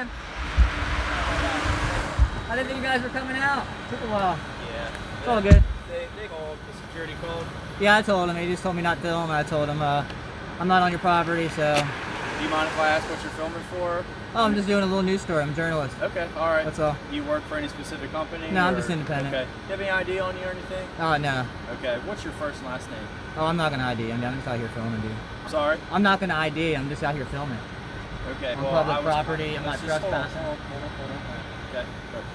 man. I didn't think you guys were coming out. Took a while. Yeah. It's all good. They called, the security called. Yeah, I told him. He just told me not to film. I told him I'm not on your property, so. Do you mind if I ask what you're filming for? Oh, I'm just doing a little news story. I'm a journalist. Okay, all right. That's all. You work for any specific company? No, or? I'm just independent. Okay. Do you have any ID on you or anything? Oh, no. Okay. What's your first and last name? Oh, I'm not going to ID. I'm just out here filming, dude. Sorry? I'm not going to ID. I'm just out here filming. Okay. On public property. I'm not trespassing. Hold on. Okay.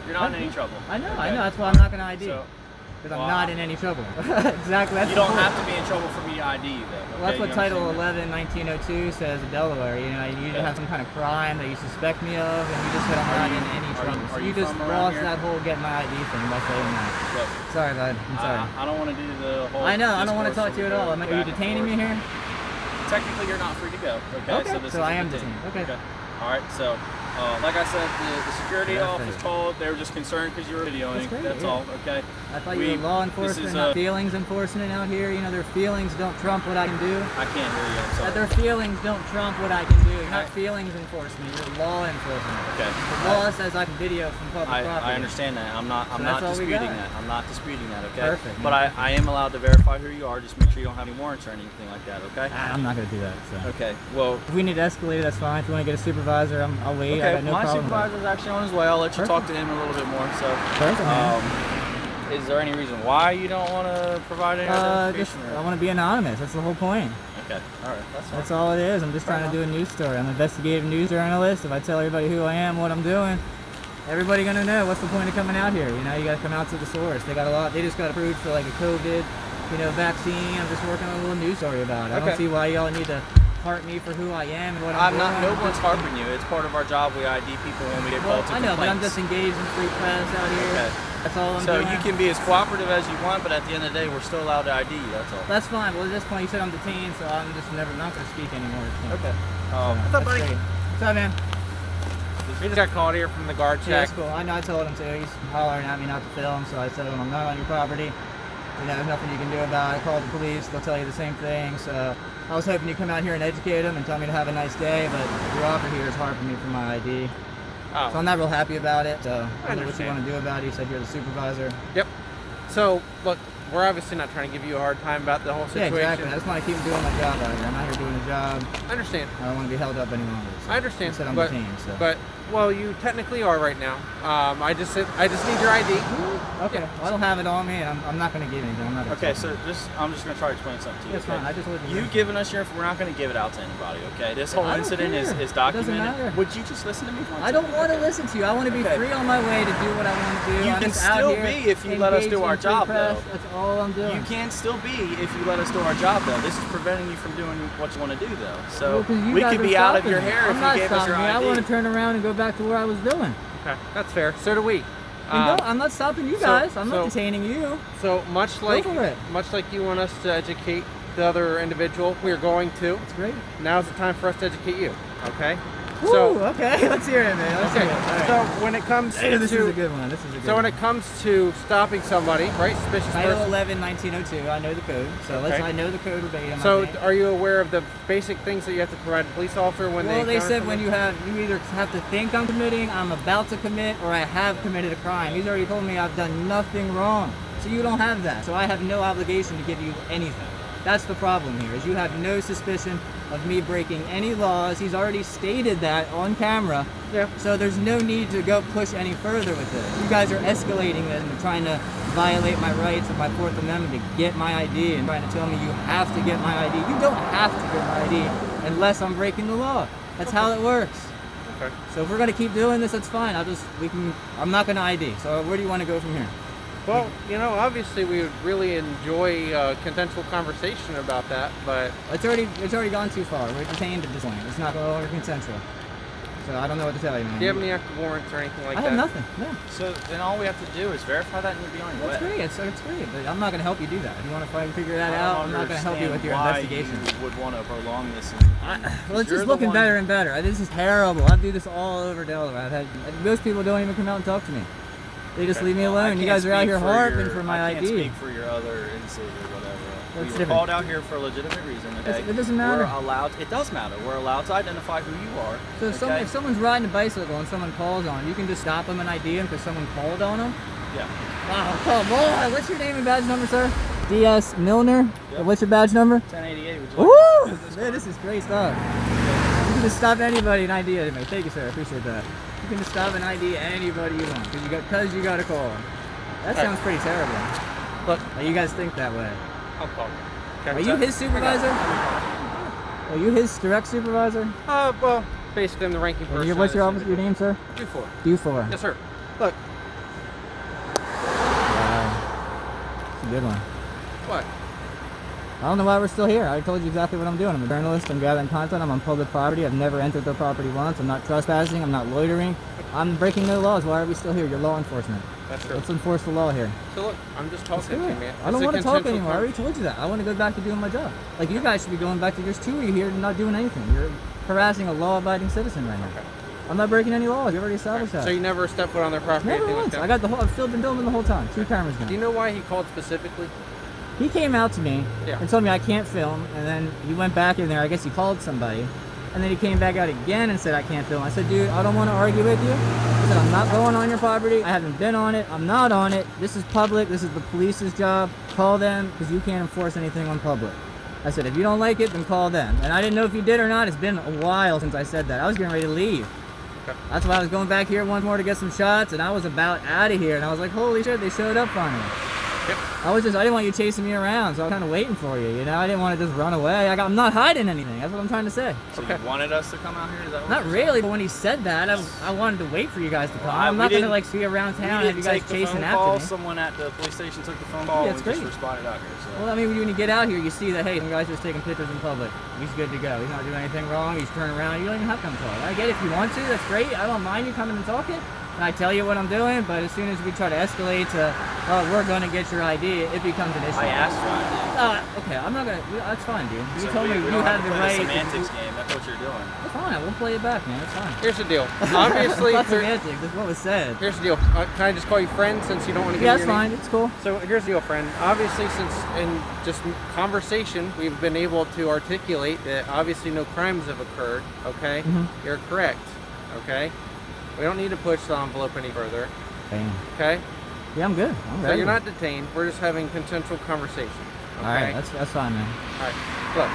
You're not in any trouble. I know. Okay. I know. That's why I'm not going to ID. Because Well, I'm not in any trouble. Exactly. That's you don't have to be in trouble for me to ID you, though. Well, that's what Title 11, 1902 says in Delaware. You know, you have some kind of crime that you suspect me of, and you just said I'm not in any trouble. So you just lost that whole get my ID thing by saying that. Look, sorry, bud. I'm sorry. I don't want to do the whole. I know. I don't want to talk to you at all. Are you detaining me here? Technically, you're not free to go. Okay. So I am detained. Okay. All right. So. Like I said, the security office called. They were just concerned because you were videoing. That's all. Okay. I thought you were law enforcement, not feelings enforcement out here. You know, their feelings don't trump what I can do. I can't hear you. I'm sorry. Their feelings don't trump what I can do. You're not feelings enforcement. You're law enforcement. Okay. The law says I can video from public property. I understand that. I'm not disputing that. I'm not disputing that. Okay. Perfect. But I am allowed to verify who you are. Just make sure you don't have any warrants or anything like that. Okay. I'm not gonna do that. So. Okay. Well, if we need to escalate, that's fine. If you want to get a supervisor, I'll wait. Okay. I got no problem. Supervisor's actually on his way. I'll let you talk to him a little bit more. So, is there any reason why you don't want to provide any identification? I want to be anonymous. That's the whole point. Okay. All right. That's all it is. I'm just trying to do a news story. I'm an investigative news journalist. If I tell everybody who I am, what I'm doing, everybody gonna know. What's the point of coming out here? You know, you got to come out to the source. They got a lot. They just got approved for like a COVID, vaccine. I'm just working on a little news story about it. I don't see why y'all need to harp me for who I am and what I'm doing. No one's harping you. It's part of our job. We ID people when we get called to complaints. I know, but I'm just engaged in free press out here. Okay. That's all I'm doing. So you can be as cooperative as you want, but at the end of the day, we're still allowed to ID you. That's all. That's fine. Well, at this point, you said I'm detained, so I'm just not going to speak anymore. Okay. What's up, buddy? What's up, man? We just got called here from the guard check. Yeah, that's cool. I know. I told him to. He's hollering at me not to film, so I told him I'm not on your property. There's nothing you can do about it. I called the police. They'll tell you the same thing. So I was hoping you'd come out here and educate them and tell me to have a nice day, but your offer here is harping me for my ID. Oh. So I'm not real happy about it. So I don't know what you want to do about it. You said you're the supervisor. Yep. So, look, we're obviously not trying to give you a hard time about the whole situation. Yeah, exactly. I just want to keep doing my job out here. I'm out here doing a job. I understand. I don't want to be held up any longer. So I understand. I said I'm detained. So. But, well, you technically are right now. I just need your ID. Okay. Yeah. Well, I don't have it on me, and I'm not going to give anything. I'm not. Okay, so I'm just going to try to explain something to you. That's fine. I just you giving us your. We're not going to give it out to anybody. Okay. This whole incident is documented. It doesn't matter. Would you just listen to me? I don't want to listen to you. I want to be free on my way to do what I want to do. You can still be if you let us do our job, though. That's all I'm doing. You can still be if you let us do our job, though. This is preventing you from doing what you want to do, though. So we could be out of your hair if you gave us your ID. I want to turn around and go back to where I was doing. Okay, that's fair. So do we. No, I'm not stopping you guys. I'm not detaining you. So much like you want us to educate the other individual, we're going to. That's great. Now's the time for us to educate you. Okay. Woo, so okay, let's hear it, man. Let's hear it. Right. So when it comes to this is a good one. This is a good so when it comes to stopping somebody, right? Suspicious Title person. 11, 1902. I know the code. So I know the code verbatim. So are you aware of the basic things that you have to provide a police officer when they? Well, they said when you either have to think I'm committing, I'm about to commit, or I have committed a crime. He's already told me I've done nothing wrong. So you don't have that. So I have no obligation to give you anything. That's the problem here, is you have no suspicion of me breaking any laws. He's already stated that on camera. Yeah. So there's no need to go push any further with this. You guys are escalating this and trying to violate my rights of my Fourth Amendment to get my ID and trying to tell me you have to get my ID. You don't have to get my ID unless I'm breaking the law. That's how it works. Okay. So if we're gonna keep doing this, that's fine. I'm not gonna ID. So where do you want to go from here? Well, obviously we would really enjoy a consensual conversation about that, but it's already gone too far. We're detained at this point. It's not no longer consensual. So I don't know what to tell you, man. Do you have any active warrants or anything like that? I have nothing. No. So then all we have to do is verify that and you'll be on your way. That's great. It's great. But I'm not going to help you do that. If you want to figure that out, I'm not going to help you with your investigation. You would want to prolong this. Well, it's just looking better and better. This is terrible. I do this all over Delaware. Most people don't even come out and talk to me. They just leave me alone. You guys are out here harping for my ID. I can't speak for your other in-city or whatever. That's We were different. called out here for a legitimate reason. Okay. It doesn't matter. We're allowed. It does matter. We're allowed to identify who you are. So if someone's riding a bicycle and someone calls on, you can just stop them and ID them because someone called on them. Yeah. Wow, come on. What's your name and badge number, sir? DS Milner. Yep. What's your badge number? 1088. Would you Woo! like business Man, card? this is great stuff. You can just stop anybody and ID me. Thank you, sir. I appreciate that. You can just stop and ID anybody you want because you got a call. That sounds pretty terrible. Look, You guys think that way. I'll call you. Are you his supervisor? Are you his direct supervisor? Well, basically I'm the ranking person. What's your name, sir? Q4. U4. Yes, sir. Look. Wow. It's a good one. What? I don't know why we're still here. I told you exactly what I'm doing. I'm a journalist. I'm gathering content. I'm on public property. I've never entered their property once. I'm not trespassing. I'm not loitering. I'm breaking no laws. Why are we still here? You're law enforcement. That's true. Let's enforce the law here. So look, I'm just talking to you, man. I don't want to talk anymore. I already told you that. I want to go back to doing my job. Like you guys should be going back to. There's two of you here not doing anything. You're harassing a law-abiding citizen right now. Okay. I'm not breaking any laws. You already established that. So you never stepped foot on their property? Never anything once. like I that? got the whole. I've been filming the whole time. 2 cameras now. Do you know why he called specifically? He came out to me Yeah. and told me I can't film, and then he went back in there. I guess he called somebody, and then he came back out again and said I can't film. I said, dude, I don't want to argue with you. I said, I'm not going on your property. I haven't been on it. I'm not on it. This is public. This is the police's job. Call them because you can't enforce anything on public. I said, if you don't like it, then call them. And I didn't know if you did or not. It's been a while since I said that. I was getting ready to leave. Okay. That's why I was going back here once more to get some shots, and I was about out of here. And I was like, holy shit, they showed up on me. Yep. I didn't want you chasing me around, so I was kind of waiting for you, you know? I didn't want to just run away. I'm not hiding anything. That's what I'm trying to say. So Okay. you wanted us to come out here? Is that what Not you're really, but when he said that, I wanted to wait for you guys to come. Well, I'm we not going to, didn't- like, be around saying? town We and have you didn't guys take the chasing phone after call. me. Someone at the police station took the phone call. Yeah, and it's we great. just responded out here. So. Well, I mean, when you get out here, you see that, hey, some guy's just taking pictures in public. He's good to go. He's not doing anything wrong. He's turning around. You don't even have to come talk. I get it if you want to. That's great. I don't mind you coming and talking. And I tell you what I'm doing, but as soon as we try to escalate to, oh, we're going to get your ID, it becomes an issue. I asked for ID. Okay, I'm not going to. That's fine, dude. You So told me we you don't have to the play right. semantics game. That's what you're doing. That's fine. We'll play it back, man. That's fine. Here's the deal. Obviously, That's semantics. That's what was said. here's the deal. Can I just call you friend since you don't want to give Yeah, me that's your fine. name? It's cool. So here's the deal, friend. Obviously, since in just conversation, we've been able to articulate that obviously no crimes have occurred, okay? Mhm. You're correct, okay? We don't need to push the envelope any further, Damn. okay? Yeah, I'm good. I'm So ready. you're not detained. We're just having consensual conversation, okay? All right, that's fine, man. All right. Look,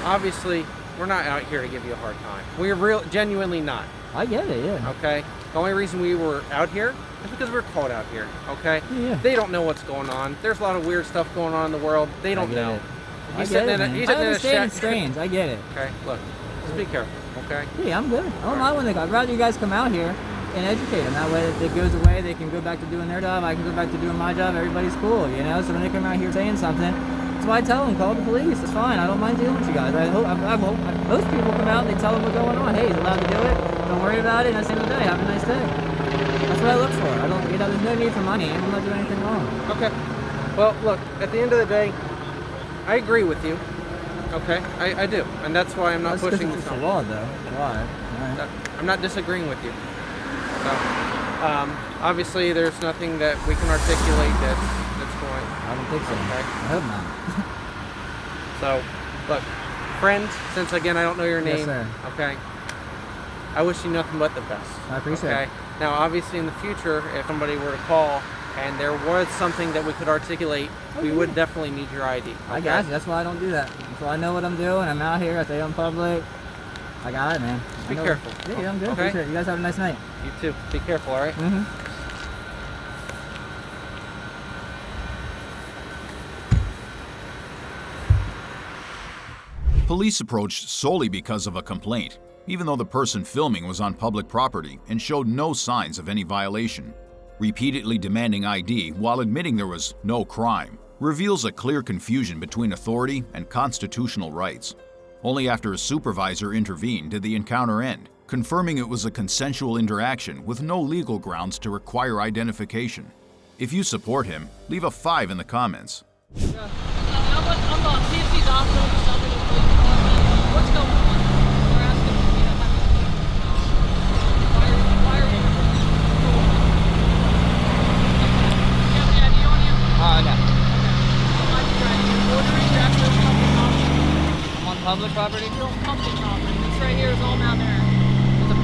obviously, we're not out here to give you a hard time. We're genuinely not, I get it. Yeah. okay? The only reason we were out here is because we were called out here, okay? Yeah. They don't know what's going on. There's a lot of weird stuff going on in the world. They don't get know. it. I He's get sitting it, in a man. he's I sitting in a understand shack. it's strange. I get it. Okay, look, just be careful, okay? Yeah, I'm good. I don't mind when they go. I'd rather you guys come out here and educate them. That way, if it goes away, they can go back to doing their job. I can go back to doing my job. Everybody's cool, you know? So when they come out here saying something, that's why I tell them, call the police. It's fine. I don't mind dealing with you guys. I hope most people come out and they tell them what's going on. Hey, he's allowed to do it. Don't worry about it. And that's the end of the day. Have a nice day. That's what I look for. I don't, there's no need for money. I'm not doing anything wrong. Okay. Well, look, at the end of the day, I agree with you. Okay, I do, and that's why I'm not That's 'cause pushing it's this a on. law, though. Why? All right. I'm not disagreeing with you. So, obviously, there's nothing that we can articulate that's going. I don't think so. Okay. I hope not. So, look, friend, since again I don't know your Yes, name, sir. okay, I wish you nothing but the best. I appreciate okay? it. Now, obviously, in the future, if somebody were to call and there was something that we could articulate, we Okay. would definitely need your ID. I okay? got you. That's why I don't do that. So I know what I'm doing. I'm out here. I stay in public. I got it, man. Just I be know- careful. Yeah, I'm good. Okay. Appreciate it. You guys have a nice night. You too. Be careful, all right? Mm-hmm. Police approached solely because of a complaint, even though the person filming was on public property and showed no signs of any violation. Repeatedly demanding ID while admitting there was no crime reveals a clear confusion between authority and constitutional rights. Only after a supervisor intervened did the encounter end, confirming it was a consensual interaction with no legal grounds to require identification. If you support him, leave a 5 in the comments. I'm on TFC's optional to sell me the police department. What's going on? We're asking, you know, why are you? You have any ID on you? No. Okay. I might be trying to get order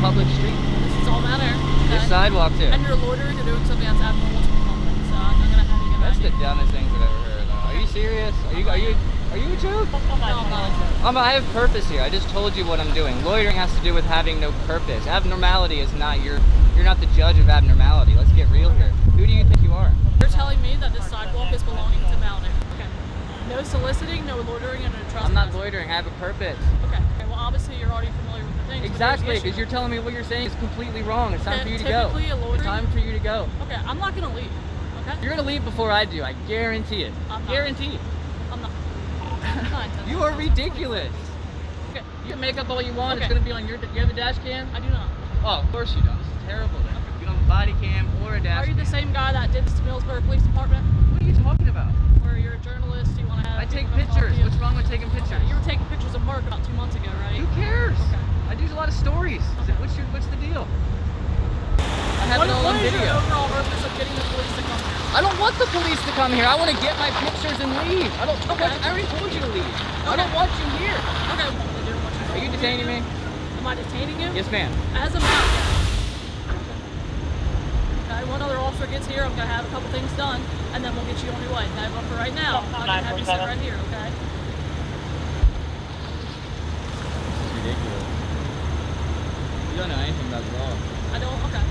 public street. This is all matter. There's sidewalk too. And you're loitering, you're doing something that's abnormal to the public, so I'm not gonna have you get That's mad. the dumbest things I've ever heard. Are you serious? Are you a joke? No, I'm not a joke. I have purpose here. I just told you what I'm doing. Loitering has to do with having no purpose. Abnormality is not you're not the judge of abnormality. Let's get real here. Who do you think you are? You're telling me that this sidewalk is belonging to Malnick. Okay. No soliciting, no loitering, and no trespassing. I'm not loitering. I have a purpose. Okay. Well, obviously you're already familiar with the things. but Exactly, here's the because issue. you're telling me what you're saying is completely wrong. It's time Okay, for you to go. typically a loitering- It's time for you to go. Okay, I'm not gonna leave. Okay. You're gonna leave before I do. I guarantee it. I'm not. Guarantee. I'm not. I'm not intending You to. are ridiculous. Okay. You can make up all you want. It's Okay. gonna be on your. You have a dash cam? I do not. Oh, of course you don't. This is terrible. Then. You don't have a body cam or a dash Are you cam. the same guy that did this to Millsboro Police Department? What are you talking about? Where you're a journalist, you want to have. I take people come talk to pictures. you? What's wrong with taking pictures? You were taking pictures of Mark about 2 months ago, right? Who cares? Okay. I do a lot of stories. Okay. What's the deal? I have What it all on is your video. overall purpose of getting the police to come here? I don't want the police to come here. I want to get my pictures and leave. I don't. Okay. I already told you to leave. I Okay. don't want you here. Okay. Well, then do what you Are you detaining me? Am I detaining you? Yes, ma'am. As a matter. Okay, one other officer gets here, I'm gonna have a couple things done, and then we'll get you on your way. Okay, but for right now, I'm gonna have you sit right here, okay? It's ridiculous. You don't know anything about the law. I don't, okay.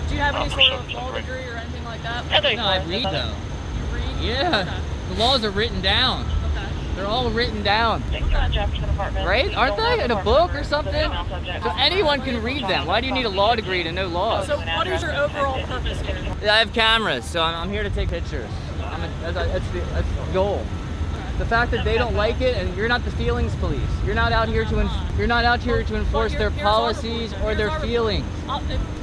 Do you have any sort of law degree or anything like that? No, I read though. You read? Yeah. Okay. The laws are written down. Okay. They're all written down. Right? Aren't they? In a book or something? So anyone can read them. Why do you need a law degree to know laws? So what is your overall purpose here? I have cameras, so I'm here to take pictures. That's the goal. The fact that they don't like it, and you're not the feelings police. You're not out here to enforce their policies or their feelings.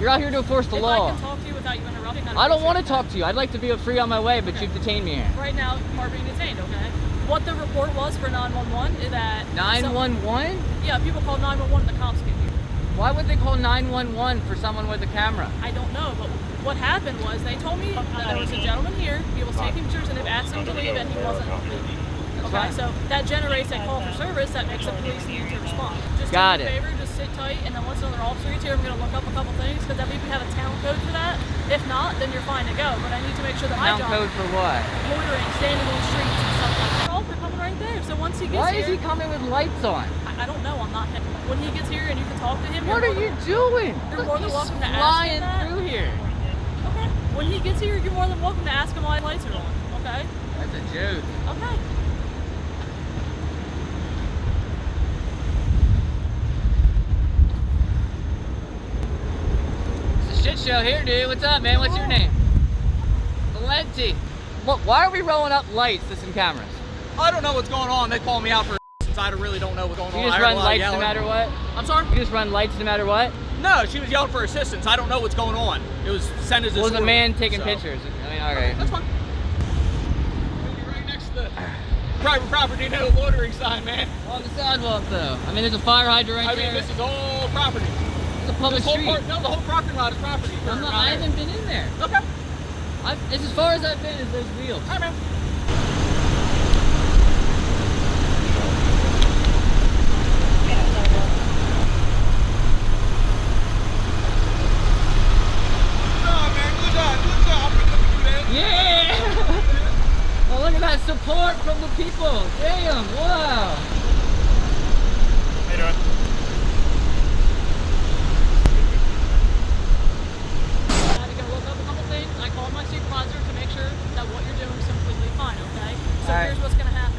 You're out here to enforce the If law. I can talk to you without you interrupting, I don't want to talk to you. I'd like to be free on my way, but you've detained me here. Right now, you are being detained, okay? What the report was for 911 is that... 911? Yeah, people called 911 and the cops get here. Why would they call 911 for someone with a camera? I don't know, but what happened was they told me that there was a gentleman here, he was taking pictures and they've asked him to leave and he wasn't leaving. Okay, so that generates a call for service that makes the police need to respond. Just Got do me a it. favor, just sit tight, and then once another officer gets here, I'm going to look up a couple things, because I think we have a town code for that. If not, then you're fine to go, but I need to make sure that my Town job code for what? loitering, standing on the streets and stuff like that. They're coming right there, so once he gets Why here... is he coming with lights on? I don't know, I'm not him. When he gets here and you can talk to him... What are you doing? You're more than He's welcome to ask flying him that. through here. Okay. When he gets here, you're more than welcome to ask him why the lights are on. Okay? That's a joke. Okay. It's a shit show here, dude. What's up, man? What's your name? Valenti. Look, why are we rolling up lights to some cameras? I don't know what's going on. They call me out for since I really don't know what's going on. You just I heard run a lot of lights no yelling. matter what? I'm sorry? You just run lights no matter what? No, she was yelling for assistance. I don't know what's going on. It was sent as a Well, there's a swirl, man taking so. pictures. I mean, alright. That's fine. We'll be right next to the private property, no loitering sign, man. On the sidewalk, though. I mean, there's a fire hydrant right I there. mean, this is all property. It's a public This whole street. no, the whole parking lot is property. I'm not, I haven't been in there. Okay. It's as far as I've been is those wheels. Hi, man. Yeah! Oh, look at that support from the people. Damn, wow. How you doing? I had to go look up a couple things. I called my supervisor to make sure that what you're doing is completely fine, okay? So All right. here's what's going to happen.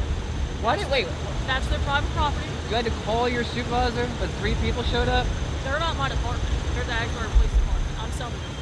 Wait, That's their private property. you had to call your supervisor, but 3 people showed up? They're not my department. They're the Agler Police Department. I'm selling them.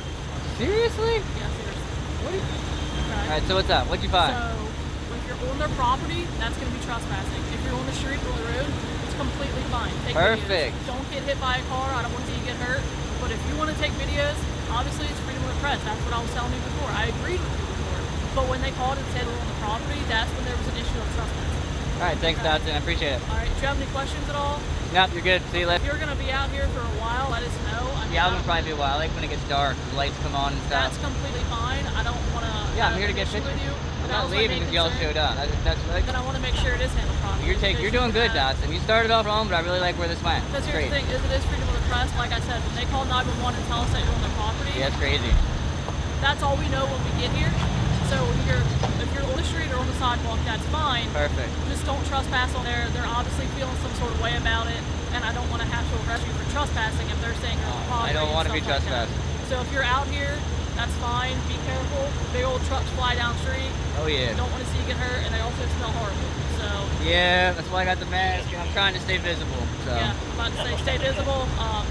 Seriously? Yeah, seriously. What are you... Okay? Alright, so what's up? What'd you find? So, if you're on their property, that's going to be trespassing. If you're on the street or the road, it's completely fine. Take Perfect. Videos. Don't get hit by a car. I don't want to see you get hurt. But if you want to take videos, obviously it's freedom of the press. That's what I was telling you before. I agreed with you before. But when they called and said we're on the property, that's when there was an issue of trespassing. Alright, thanks, Dodson. I appreciate it. Alright, do you have any questions at all? Nope, you're good. See you If later. you're going to be out here for a while, let us know. I mean, Yeah, I'm gonna probably be a while. I like when it gets dark, the lights come on and stuff. That's completely fine. I don't want to. Yeah, I'm here to get with pictures. you. I'm That not was my leaving main because y'all concern. showed up. That's like, But I want to make sure it is handled properly. you're doing good, Dodson. You started off wrong, but I really like where this went. Because It's here's great. the thing: is it is freedom of the pressed, like I said, when they call 911 and tell us that you're on their property, Yeah, it's crazy. that's all we know when we get here. So if you're on the street or on the sidewalk, that's fine. Perfect. Just don't trespass on there. They're obviously feeling some sort of way about it, and I don't want to have to arrest you for trespassing if they're saying you're on the property. I don't want to be and stuff like that. trespassing. So if you're out here, that's fine. Be careful. Big old trucks fly down the street. Oh yeah. Don't want to see you get hurt, and they also smell horrible. So Yeah, that's why I got the mask, and I'm trying to stay visible. So. yeah, I'm about to say stay visible.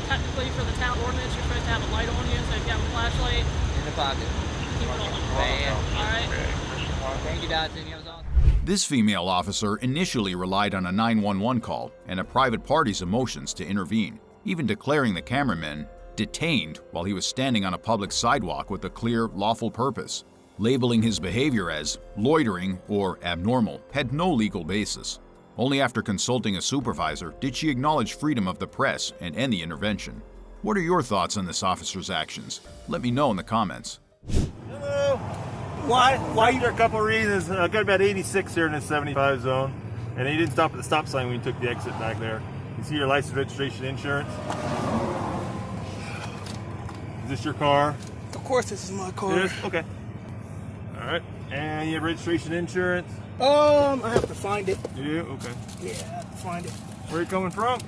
Technically, for the town ordinance, you're supposed to have a light on you. So if you have a flashlight, In the pocket. keep it on. Bam. All right. Thank you, Dodson. You was awesome. This female officer initially relied on a 911 call and a private party's emotions to intervene, even declaring the cameraman detained while he was standing on a public sidewalk with a clear, lawful purpose. Labeling his behavior as loitering or abnormal had no legal basis. Only after consulting a supervisor did she acknowledge freedom of the press and end the intervention. What are your thoughts on this officer's actions? Let me know in the comments. Hello. Why? There are a couple of reasons. I got about 86 here in the 75 zone, and he didn't stop at the stop sign when you took the exit back there. You see your license, registration, insurance. Is this your car? Of course, this is my car. It is? Okay. All right. And you have registration, insurance. I have to find it. You do? Okay. Yeah, I have to find it. Where are you coming from?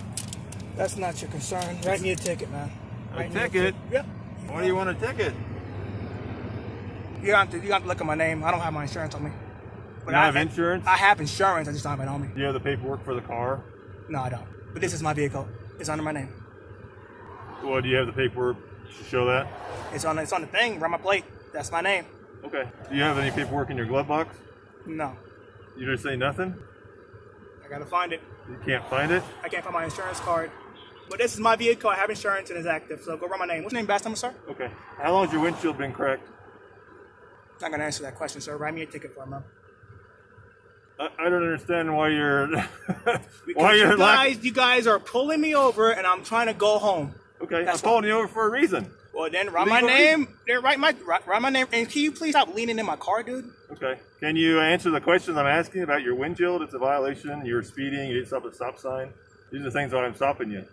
That's not your concern. Write me a ticket, man. A Write me ticket? Yep. Why do you want a ticket? You have to look at my name. I don't have my insurance on me. You don't have insurance? I have insurance. I just don't have it on me. Do you have the paperwork for the car? No, I don't. But this is my vehicle. It's under my name. Well, do you have the paperwork to show that? It's on the thing. Right, my plate. That's my name. Okay. Do you have any paperwork in your glove box? No. You just say nothing? I gotta find it. You can't find it? I can't find my insurance card. But this is my vehicle. I have insurance and it's active. So go write my name. What's your name, badge number, sir? Okay. How long has your windshield been cracked? Not gonna answer that question, sir. Write me a ticket for him, man. I don't understand why you're Because you guys are pulling me over and I'm trying to go home. Okay, That's I'm calling you over for a reason. Well, then write my name. Then write my name. And can you please stop leaning in my car, dude? Okay. Can you answer the questions I'm asking about your windshield? It's a violation. You're speeding. You didn't stop at the stop sign. These are the things why I'm stopping you.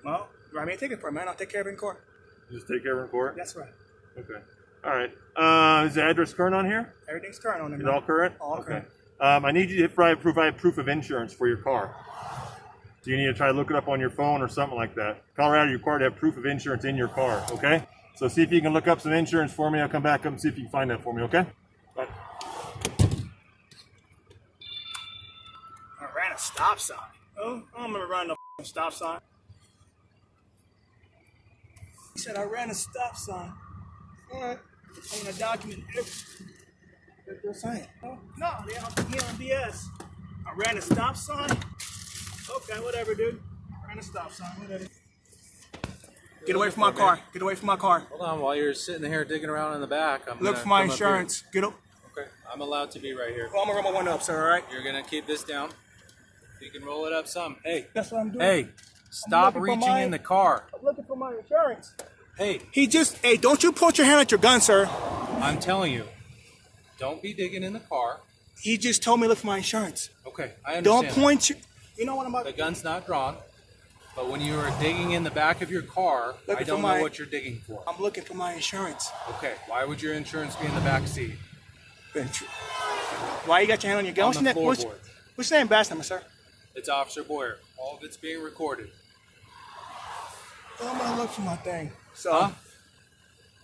Well, write me a ticket for it, man. I'll take care of it in court. You just take care of it in court? That's right. Okay. All right. Is the address current on here? Everything's current on it. Is it all current? All current. I need you to provide proof of insurance for your car. So you need to try to look it up on your phone or something like that. Colorado, you're required to have proof of insurance in your car, okay? So see if you can look up some insurance for me. I'll come back up and see if you can find that for me, okay? Bye. I ran a stop sign. Oh, I don't remember running no stop sign. He said I ran a stop sign. All right. I'm gonna document everything. What they're saying. Oh, no, they don't here on BS. I ran a stop sign. Okay, whatever, dude. Ran a stop sign, whatever. Get away from my car. Get away from my car. Hold on, while you're sitting here digging around in the back, Look for my insurance. Get up. Okay, I'm allowed to be right here. Oh, I'm gonna roll my window up, sir. All right. You're gonna keep this down. You can roll it up some. Hey, That's what I'm doing. hey, stop looking for reaching my- in the car. I'm looking for my insurance. Hey, Hey, don't you point your hand at your gun, sir. I'm telling you, don't be digging in the car. He just told me to look for my insurance. Okay, I understand. Don't that. point your... You know what I'm about The gun's not drawn, but when you are digging in the back of your car, I Looking for don't my- know what you're digging for. I'm looking for my insurance. Okay, why would your insurance be in the back seat? Why you got your hand on your gun? On the floorboard. What's your name, badge number, sir? It's Officer Boyer. All of it's being recorded. I'm gonna look for my thing. So Huh?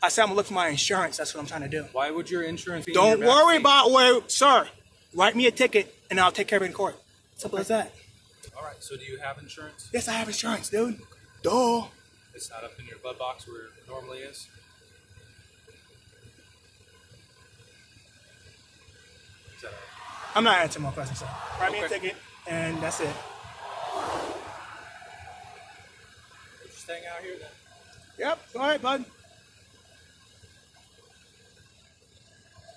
I said I'm gonna look for my insurance. That's what I'm trying to do. Why would your insurance be in Don't your back worry seat? about where, sir. Write me a ticket and I'll take care of it in court. Simple as that. All right, so do you have insurance? Yes, I have insurance, dude. Duh. It's not up in your glove box where it normally is? Is that I'm not answering more questions, sir. Write me a Okay. ticket and that's it. We'll just hang out here then. Yep. All right, bud.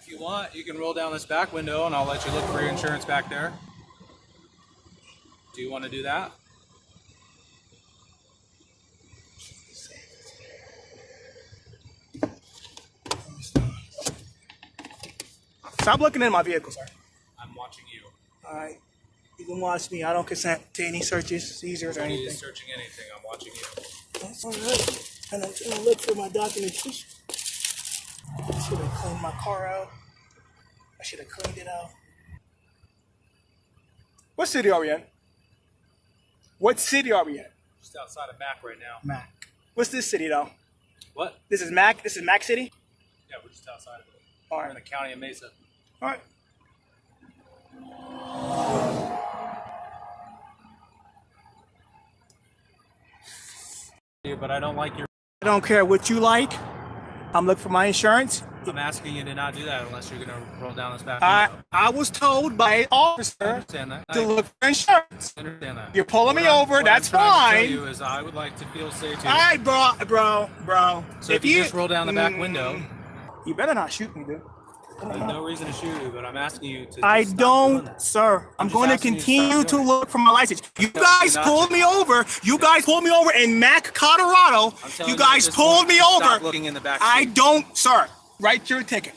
If you want, you can roll down this back window and I'll let you look for your insurance back there. Do you want to do that? Stop looking in my vehicle, sir. I'm watching you. All right. You can watch me. I don't consent to any searches, seizures, or Nobody anything. is searching anything. I'm watching you. All right. And I'm trying to look for my documentation. I should have cleaned my car out. I should have cleaned it out. What city are we in? What city are we in? Just outside of Mac right now. Mac. What's this city though? What? This is Mac? This is Mac City? Yeah, we're just outside of it. All We're right. in the county of Mesa. All right. But I don't like your. I don't care what you like. I'm looking for my insurance. I'm asking you to not do that unless you're gonna roll down this back window. I was told by an I officer understand that. to look for insurance. I understand that. You're pulling me over. What That's I'm trying to fine. tell you is I would like to feel safe too. All right, bro. So if you just roll down the back window, you better not shoot me, dude. there's no reason to shoot you. But I'm asking you to. I just stop doing don't, that. sir. I'm just going to asking you to continue stop to doing it. look for my license. You guys not pulled to. me over. You guys pulled me over in Mac, Colorado. I'm telling You at guys this pulled point me to Stop over. looking in the back I seat. don't, sir. Write your ticket.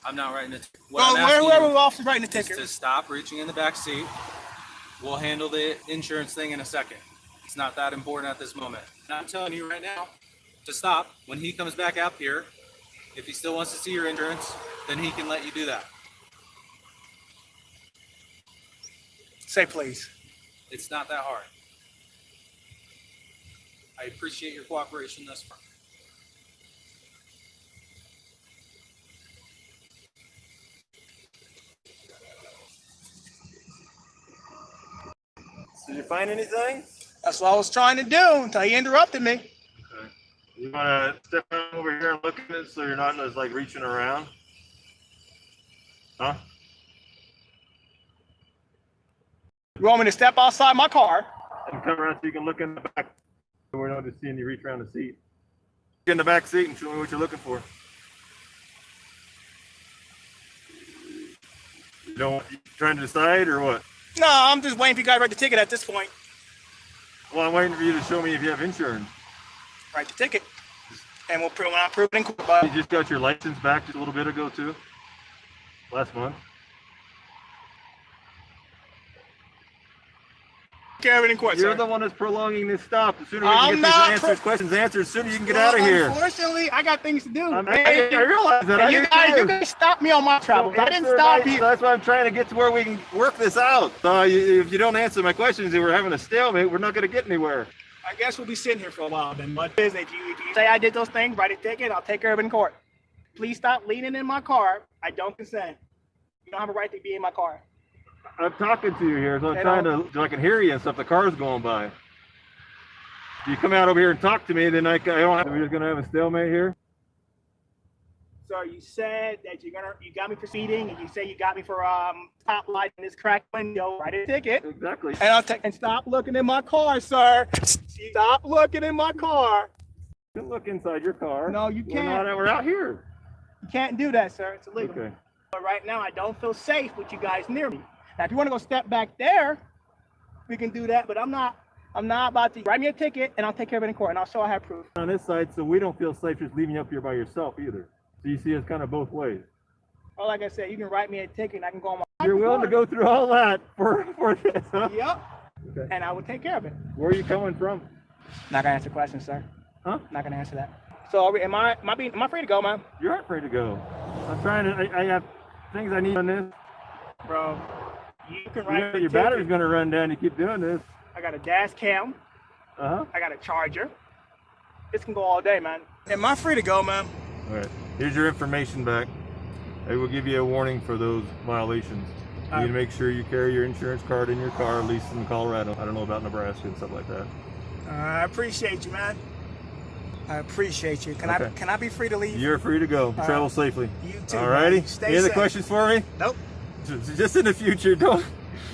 I'm not writing it. Well, where are the officers writing the Is ticket? to stop reaching in the back seat. We'll handle the insurance thing in a second. It's not that important at this moment. And I'm telling you right now to stop. When he comes back out here, if he still wants to see your insurance, then he can let you do that. Say please. It's not that hard. I appreciate your cooperation thus far. Did you find anything? That's what I was trying to do until he interrupted me. Okay. You want to step over here and look at it so you're not just like reaching around? Huh? You want me to step outside my car? And come around so you can look in the back. So we're not just seeing you reach around the seat. Get in the back seat and show me what you're looking for. You trying to decide or what? No, I'm just waiting for you guys to write the ticket at this point. Well, I'm waiting for you to show me if you have insurance. Write the ticket. And we'll prove it in court. But You just got your license back just a little bit ago too? Last month? care of it in court, You're sir. the one that's prolonging this stop. The sooner we can I'm get not these questions answered, the sooner you can get Well, out of here. Unfortunately, I got things to do. I realize that. And you guys stopped me on my travels. I didn't stop you. That's why I'm trying to get to where we can work this out. If you don't answer my questions and we're having a stalemate, we're not going to get anywhere. I guess we'll be sitting here for a while then. But if you say I did those things, write a ticket, I'll take care of it in court. Please stop leaning in my car. I don't consent. You don't have a right to be in my car. I'm talking to you here, so I'm trying to, so I can hear you and stuff. The car's going by. If you come out over here and talk to me, then I don't have, we're just gonna have a stalemate here. Sir, you said that you got me for speeding, and you say you got me for top light in this cracked window. Write a ticket. Exactly. And and stop looking in my car, sir. Stop looking in my car. You can look inside your car. No, you can't. We're out here. You can't do that, sir. It's illegal. Okay. But right now, I don't feel safe with you guys near me. Now, if you want to go step back there, we can do that. But I'm not about to write me a ticket, and I'll take care of it in court, and I'll show I have proof. On this side, so we don't feel safe just leaving you up here by yourself either. So you see us kind of both ways. Well, like I said, you can write me a ticket, and I can go on my. You're willing to go through all that for this, huh? Yep. Okay. And I will take care of it. Where are you coming from? Not gonna answer questions, sir. Huh? Not gonna answer that. So, am I free to go, man? You aren't free to go. I'm trying to. I have things I need on this. Bro, you can write. Your battery's gonna run down. You keep doing this. I got a dash cam. Uh-huh. I got a charger. This can go all day, man. Am I free to go, man? All right. Here's your information back. I will give you a warning for those violations. You need to make sure you carry your insurance card in your car, at least in Colorado. I don't know about Nebraska and stuff like that. I appreciate you, man. I appreciate you. Can I be free to leave? You're free to go. Travel safely. You too. All righty. Man. Stay Any other safe. questions for me? Nope. Just in the future,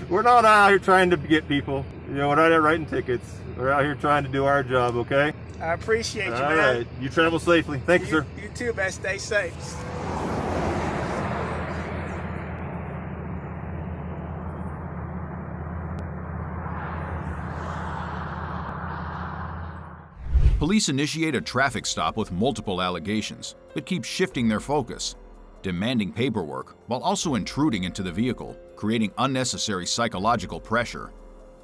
we're not out here trying to get people. You know, we're not out writing tickets. We're out here trying to do our job, okay? I appreciate you, All man. right. You travel safely. Thank you, sir. You too, man. Stay safe. Police initiate a traffic stop with multiple allegations, but keep shifting their focus, demanding paperwork while also intruding into the vehicle, creating unnecessary psychological pressure.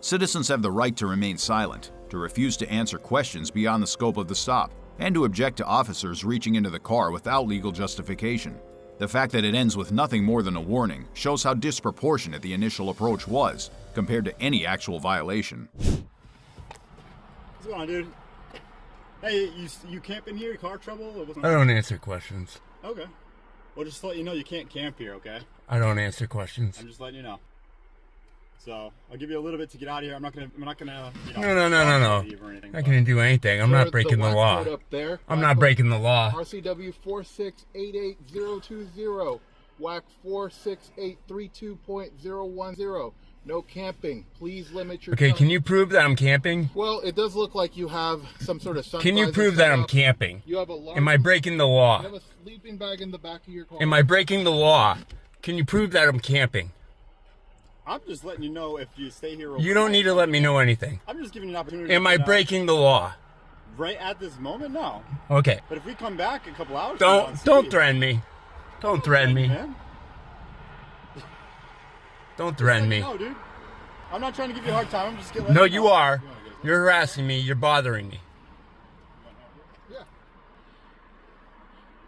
Citizens have the right to remain silent, to refuse to answer questions beyond the scope of the stop, and to object to officers reaching into the car without legal justification. The fact that it ends with nothing more than a warning shows how disproportionate the initial approach was compared to any actual violation. What's going on, dude? Hey, you camping here? Car trouble? Or what's I don't answer questions. Okay. Well, just to let you know, you can't camp here, okay? I don't answer questions. I'm just letting you know. So I'll give you a little bit to get out of here. I'm not gonna. No. Not gonna do anything. I'm not breaking the law. I'm not breaking the law. RCW 4688020. WAC 46832.010. No camping. Please limit your. Okay, can you prove that I'm camping? Well, it does look like you have some sort of sun. Can you prove that I'm camping? You have a large. Am I breaking the law? You have a sleeping bag in the back of your car. Am I breaking the law? Can you prove that I'm camping? I'm just letting you know if you stay here. You don't need to let me know anything. I'm just giving you an opportunity. Am I breaking the law? Right at this moment, no. Okay. But if we come back a couple hours, Don't threaten me. Don't threaten me. Don't threaten me. No, dude. I'm not trying to give you a hard time. I'm just getting. No, you are. You're harassing me. You're bothering me. Yeah.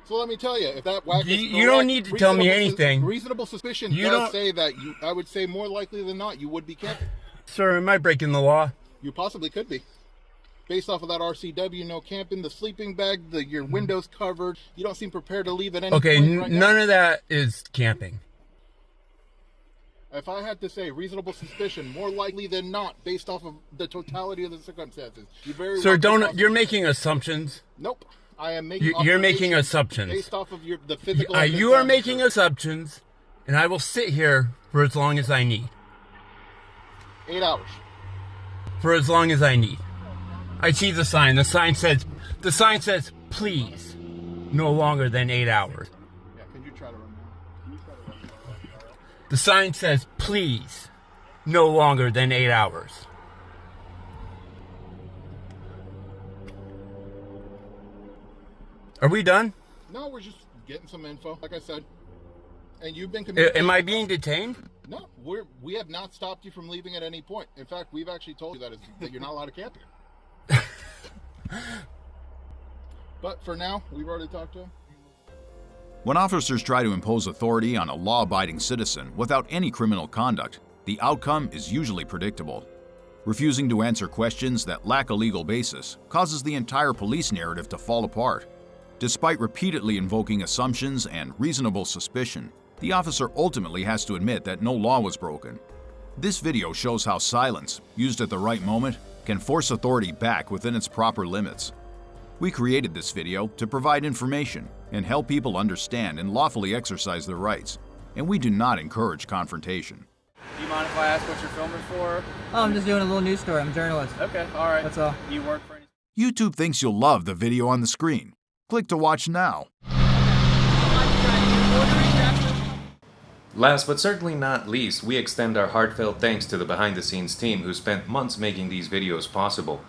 So let me tell you, if that whack is You don't need to tell me anything. Reasonable suspicion does say that I would say more likely than not, you would be camping. Sir, am I breaking the law? You possibly could be. Based off of that RCW, no camping, the sleeping bag, your windows covered. You don't seem prepared to leave at any Okay, point right none now. of that is camping. If I had to say reasonable suspicion, more likely than not, based off of the totality of the circumstances, Sir, you're making assumptions. Nope. I am making. You're making assumptions. Based off of the physical. You are making assumptions, and I will sit here for as long as I need. 8 hours. For as long as I need. I see the sign. The sign says, please, no longer than 8 hours. Yeah, can you try to run that? The sign says, please, no longer than 8 hours. Are we done? No, we're just getting some info, like I said. And you've been Am I being detained? No, we have not stopped you from leaving at any point. In fact, we've actually told you that you're not allowed to camp here. But for now, we've already talked to him. When officers try to impose authority on a law-abiding citizen without any criminal conduct, the outcome is usually predictable. Refusing to answer questions that lack a legal basis causes the entire police narrative to fall apart. Despite repeatedly invoking assumptions and reasonable suspicion, the officer ultimately has to admit that no law was broken. This video shows how silence, used at the right moment, can force authority back within its proper limits. We created this video to provide information and help people understand and lawfully exercise their rights, and we do not encourage confrontation. Do you mind if I ask what you're filming for? Oh, I'm just doing a little news story. I'm a journalist. Okay, all right. That's all. You work for any... YouTube thinks you'll love the video on the screen. Click to watch now. Last but certainly not least, we extend our heartfelt thanks to the behind-the-scenes team who spent months making these videos possible.